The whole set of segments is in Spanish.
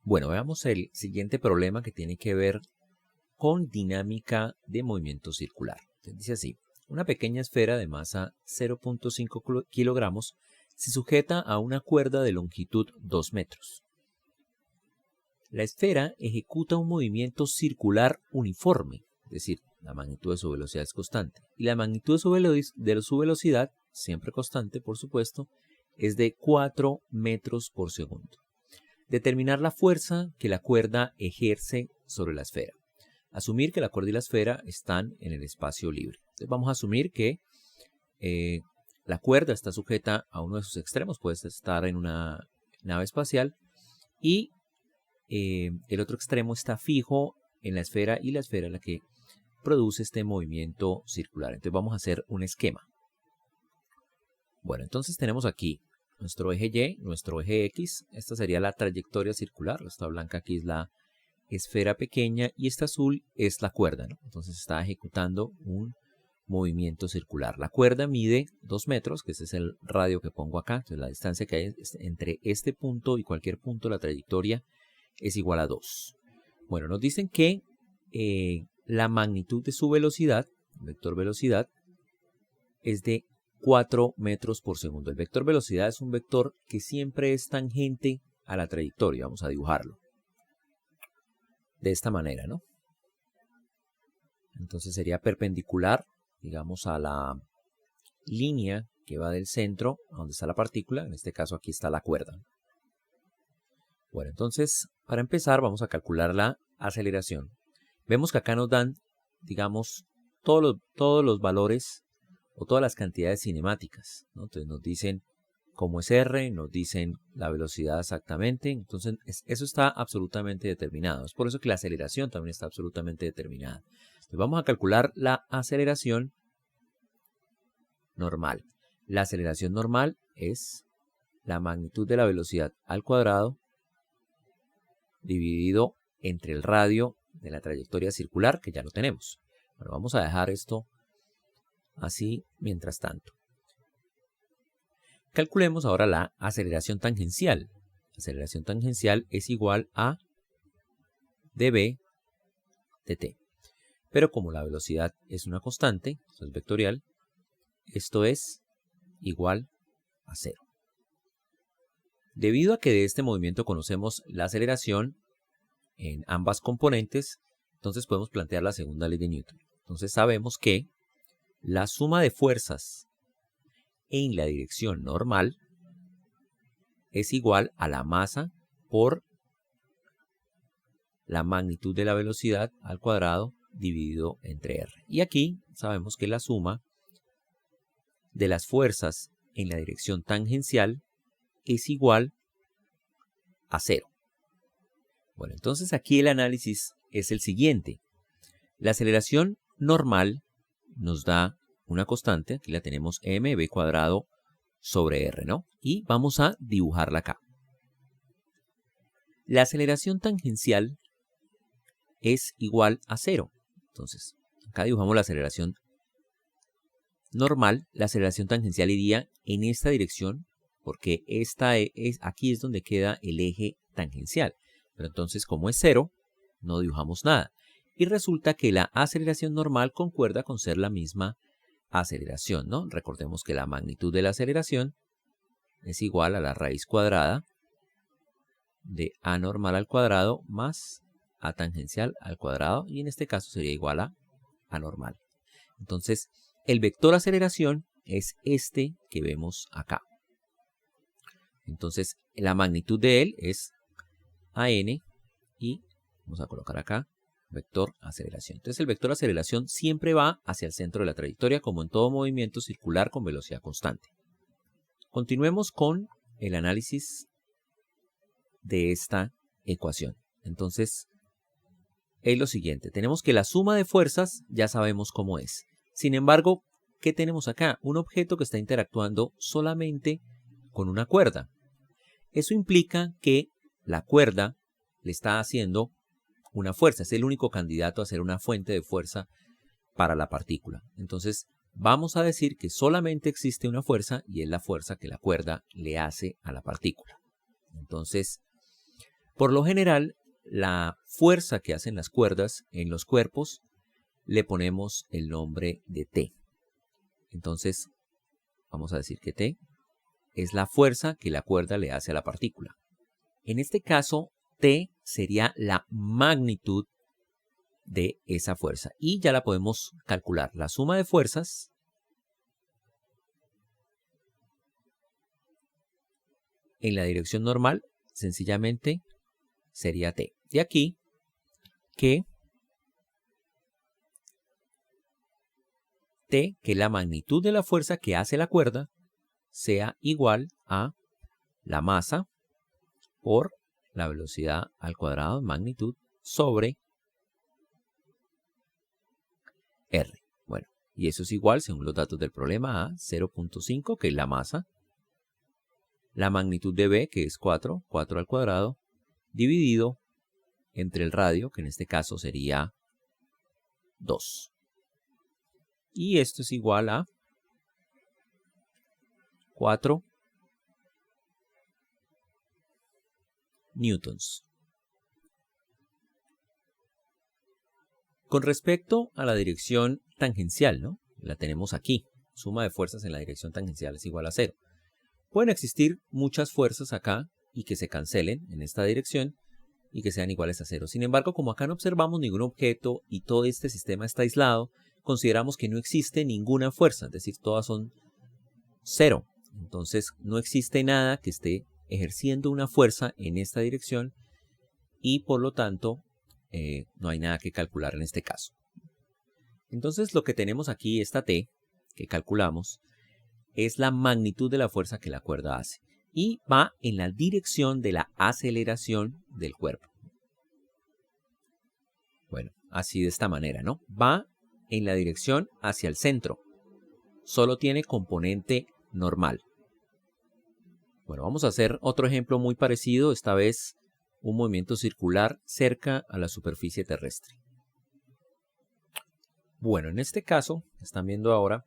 Bueno, veamos el siguiente problema que tiene que ver con dinámica de movimiento circular. Entonces dice así, una pequeña esfera de masa 0.5 kilogramos se sujeta a una cuerda de longitud 2 metros. La esfera ejecuta un movimiento circular uniforme, es decir, la magnitud de su velocidad es constante, y la magnitud de su velocidad, siempre constante por supuesto, es de 4 metros por segundo. Determinar la fuerza que la cuerda ejerce sobre la esfera. Asumir que la cuerda y la esfera están en el espacio libre. Entonces vamos a asumir que la cuerda está sujeta a uno de sus extremos, puede estar en una nave espacial, y el otro extremo está fijo en la esfera y la esfera es la que produce este movimiento circular. Entonces vamos a hacer un esquema. Bueno, entonces tenemos aquí nuestro eje Y, nuestro eje X. Esta sería la trayectoria circular. Esta blanca aquí es la esfera pequeña y esta azul es la cuerda, ¿no? Entonces está ejecutando un movimiento circular. La cuerda mide 2 metros, que ese es el radio que pongo acá. Entonces la distancia que hay entre este punto y cualquier punto de la trayectoria es igual a 2. Bueno, nos dicen que la magnitud de su velocidad, vector velocidad, es de 4 metros por segundo. El vector velocidad es un vector que siempre es tangente a la trayectoria. Vamos a dibujarlo de esta manera, ¿no? Entonces sería perpendicular, digamos, a la línea que va del centro a donde está la partícula. En este caso aquí está la cuerda. Bueno, entonces, para empezar vamos a calcular la aceleración. Vemos que acá nos dan, digamos, todos los valores o todas las cantidades cinemáticas, ¿no? Entonces nos dicen cómo es R, nos dicen la velocidad exactamente. Entonces eso está absolutamente determinado. Es por eso que la aceleración también está absolutamente determinada. Entonces vamos a calcular la aceleración normal. La aceleración normal es la magnitud de la velocidad al cuadrado dividido entre el radio de la trayectoria circular, que ya lo tenemos. Bueno, vamos a dejar esto así mientras tanto. Calculemos ahora la aceleración tangencial. La aceleración tangencial es igual a dv dt. Pero como la velocidad es una constante, esto es vectorial, esto es igual a 0. Debido a que de este movimiento conocemos la aceleración en ambas componentes, entonces podemos plantear la segunda ley de Newton. Entonces sabemos que la suma de fuerzas en la dirección normal es igual a la masa por la magnitud de la velocidad al cuadrado dividido entre R. Y aquí sabemos que la suma de las fuerzas en la dirección tangencial es igual a 0. Bueno, entonces aquí el análisis es el siguiente. La aceleración normal nos da una constante, aquí la tenemos mv cuadrado sobre r, ¿no? Y vamos a dibujarla acá. La aceleración tangencial es igual a 0. Entonces, acá dibujamos la aceleración normal. La aceleración tangencial iría en esta dirección, porque aquí es donde queda el eje tangencial. Pero entonces, como es 0, no dibujamos nada. Y resulta que la aceleración normal concuerda con ser la misma aceleración, ¿no? Recordemos que la magnitud de la aceleración es igual a la raíz cuadrada de a normal al cuadrado más a tangencial al cuadrado, y en este caso sería igual a normal. Entonces, el vector aceleración es este que vemos acá. Entonces, la magnitud de él es AN y vamos a colocar acá vector aceleración. Entonces, el vector aceleración siempre va hacia el centro de la trayectoria, como en todo movimiento circular con velocidad constante. Continuemos con el análisis de esta ecuación. Entonces, es lo siguiente. Tenemos que la suma de fuerzas ya sabemos cómo es. Sin embargo, ¿qué tenemos acá? Un objeto que está interactuando solamente con una cuerda. Eso implica que la cuerda le está haciendo una fuerza. Es el único candidato a ser una fuente de fuerza para la partícula. Entonces, vamos a decir que solamente existe una fuerza y es la fuerza que la cuerda le hace a la partícula. Entonces, Por lo general, la fuerza que hacen las cuerdas en los cuerpos le ponemos el nombre de T. Entonces, vamos a decir que T es la fuerza que la cuerda le hace a la partícula. En este caso, T sería la magnitud de esa fuerza y ya la podemos calcular. La suma de fuerzas en la dirección normal sencillamente sería T. De aquí que T, que la magnitud de la fuerza que hace la cuerda, sea igual a la masa por la velocidad al cuadrado, magnitud, sobre R. Bueno, y eso es igual, según los datos del problema, a 0.5, que es la masa, la magnitud de B, que es 4 al cuadrado, dividido entre el radio, que en este caso sería 2. Y esto es igual a 4 newtons. Con respecto a la dirección tangencial, ¿no? La tenemos aquí. Suma de fuerzas en la dirección tangencial es igual a 0. Pueden existir muchas fuerzas acá y que se cancelen en esta dirección y que sean iguales a 0. Sin embargo, como acá no observamos ningún objeto y todo este sistema está aislado, consideramos que no existe ninguna fuerza, es decir, todas son 0. Entonces, no existe nada que esté ejerciendo una fuerza en esta dirección y por lo tanto no hay nada que calcular en este caso. Entonces lo que tenemos aquí, esta T que calculamos, es la magnitud de la fuerza que la cuerda hace y va en la dirección de la aceleración del cuerpo. Bueno, así de esta manera, ¿no? Va en la dirección hacia el centro. Solo tiene componente normal. Bueno, vamos a hacer otro ejemplo muy parecido, esta vez un movimiento circular cerca a la superficie terrestre. Bueno, en este caso, que están viendo ahora,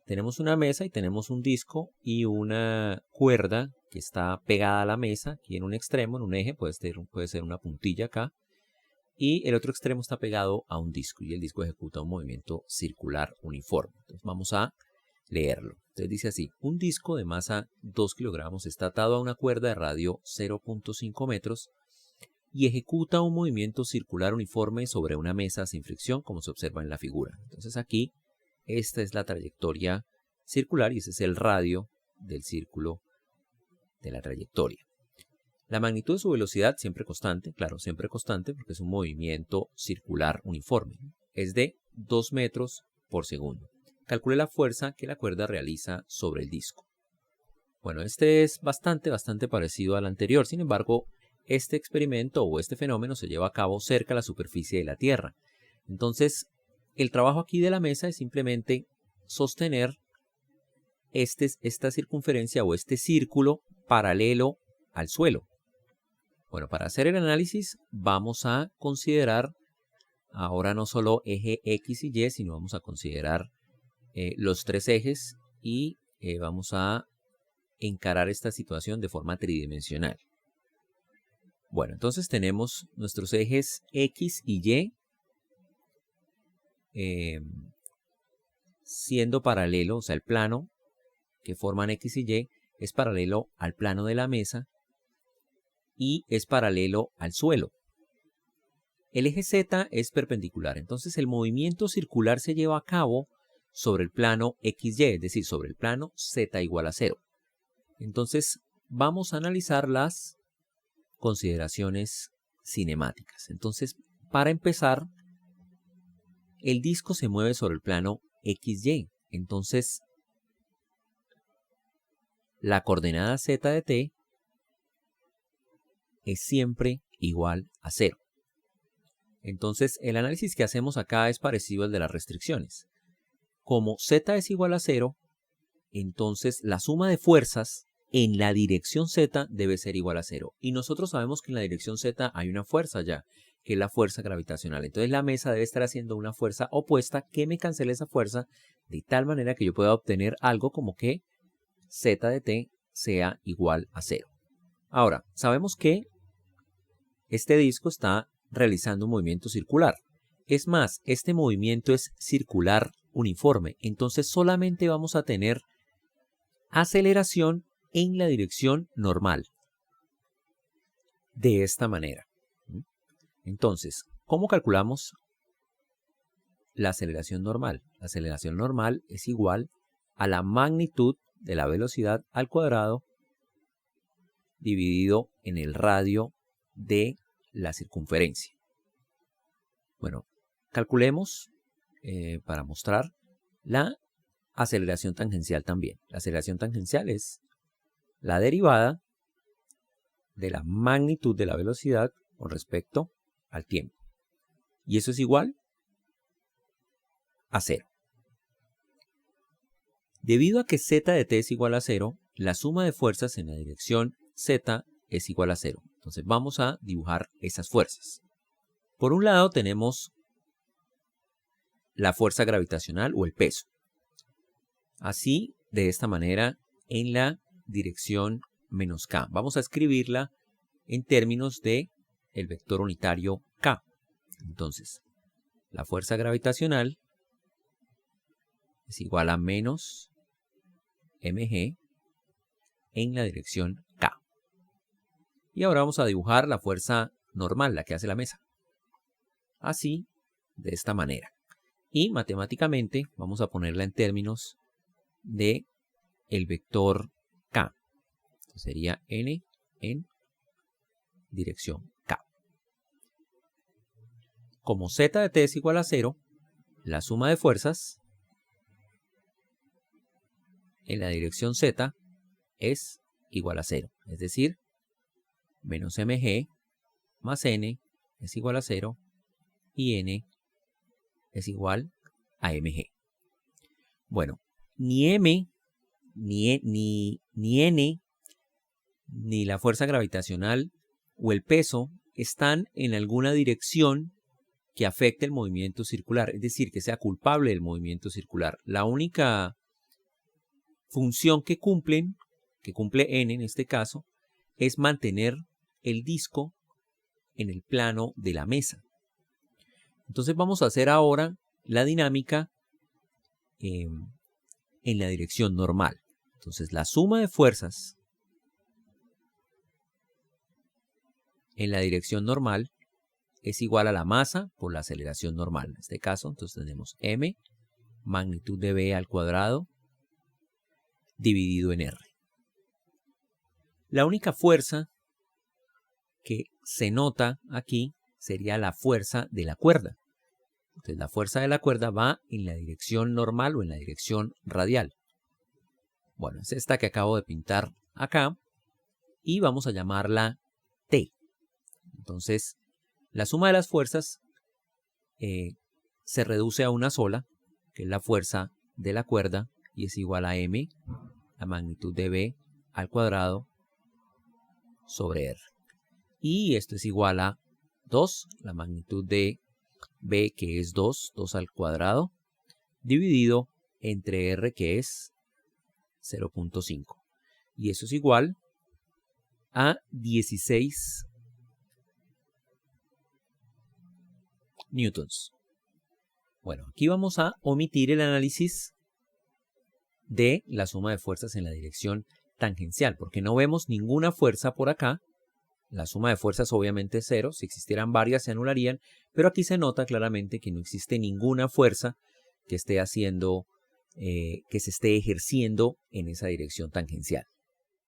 tenemos una mesa y tenemos un disco y una cuerda que está pegada a la mesa, aquí en un extremo, en un eje, puede ser una puntilla acá, y el otro extremo está pegado a un disco y el disco ejecuta un movimiento circular uniforme. Entonces vamos a leerlo. Entonces dice así: un disco de masa 2 kilogramos está atado a una cuerda de radio 0.5 metros y ejecuta un movimiento circular uniforme sobre una mesa sin fricción, como se observa en la figura. Entonces aquí, esta es la trayectoria circular y ese es el radio del círculo de la trayectoria. La magnitud de su velocidad, siempre constante, claro, siempre constante porque es un movimiento circular uniforme, es de 2 metros por segundo. Calcule la fuerza que la cuerda realiza sobre el disco. Bueno, este es bastante parecido al anterior, sin embargo, este experimento o este fenómeno se lleva a cabo cerca a la superficie de la Tierra. Entonces, el trabajo aquí de la mesa es simplemente sostener esta circunferencia o este círculo paralelo al suelo. Bueno, para hacer el análisis vamos a considerar ahora no solo eje X y Y, sino vamos a considerar los 3 ejes y vamos a encarar esta situación de forma tridimensional. Bueno, entonces tenemos nuestros ejes X y Y siendo paralelo, o sea, el plano que forman X y Y es paralelo al plano de la mesa y es paralelo al suelo. El eje Z es perpendicular, entonces el movimiento circular se lleva a cabo sobre el plano XY, es decir, sobre el plano Z igual a 0. Entonces vamos a analizar las consideraciones cinemáticas. Entonces, para empezar, el disco se mueve sobre el plano XY. Entonces, la coordenada Z de t es siempre igual a 0. Entonces, el análisis que hacemos acá es parecido al de las restricciones. Como Z es igual a 0, entonces la suma de fuerzas en la dirección Z debe ser igual a 0. Y nosotros sabemos que en la dirección Z hay una fuerza ya, que es la fuerza gravitacional. Entonces la mesa debe estar haciendo una fuerza opuesta que me cancele esa fuerza de tal manera que yo pueda obtener algo como que Z de t sea igual a 0. Ahora, sabemos que este disco está realizando un movimiento circular. Es más, este movimiento es circular uniforme, entonces solamente vamos a tener aceleración en la dirección normal. De esta manera. Entonces, ¿cómo calculamos la aceleración normal? La aceleración normal es igual a la magnitud de la velocidad al cuadrado dividido en el radio de la circunferencia. Bueno, calculemos para mostrar la aceleración tangencial también. La aceleración tangencial es la derivada de la magnitud de la velocidad con respecto al tiempo. Y eso es igual a 0. Debido a que z de t es igual a 0, la suma de fuerzas en la dirección z es igual a 0. Entonces vamos a dibujar esas fuerzas. Por un lado tenemos la fuerza gravitacional o el peso. Así, de esta manera, en la dirección menos k. Vamos a escribirla en términos de el vector unitario k. Entonces, la fuerza gravitacional es igual a menos mg en la dirección k. Y ahora vamos a dibujar la fuerza normal, la que hace la mesa. Así, de esta manera. Y matemáticamente vamos a ponerla en términos de el vector k. Entonces sería n en dirección k. Como z de t es igual a 0, la suma de fuerzas en la dirección z es igual a 0. Es decir, menos mg más n es igual a 0 y n es igual a mg. Bueno, ni m, ni n, ni la fuerza gravitacional o el peso están en alguna dirección que afecte el movimiento circular, es decir, que sea culpable del movimiento circular. La única función que cumple n en este caso, es mantener el disco en el plano de la mesa. Entonces vamos a hacer ahora la dinámica en la dirección normal. Entonces la suma de fuerzas en la dirección normal es igual a la masa por la aceleración normal. En este caso, entonces tenemos m, magnitud de b al cuadrado, dividido en r. La única fuerza que se nota aquí sería la fuerza de la cuerda. Entonces la fuerza de la cuerda va en la dirección normal o en la dirección radial. Bueno, es esta que acabo de pintar acá y vamos a llamarla T. Entonces, la suma de las fuerzas se reduce a una sola, que es la fuerza de la cuerda, y es igual a m, la magnitud de b al cuadrado, sobre r. Y esto es igual a 2, la magnitud de b, que es 2 al cuadrado, dividido entre r, que es 0.5. Y eso es igual a 16 newtons. Bueno, aquí vamos a omitir el análisis de la suma de fuerzas en la dirección tangencial, porque no vemos ninguna fuerza por acá. La suma de fuerzas obviamente es 0, si existieran varias se anularían, pero aquí se nota claramente que no existe ninguna fuerza que esté haciendo, que se esté ejerciendo en esa dirección tangencial.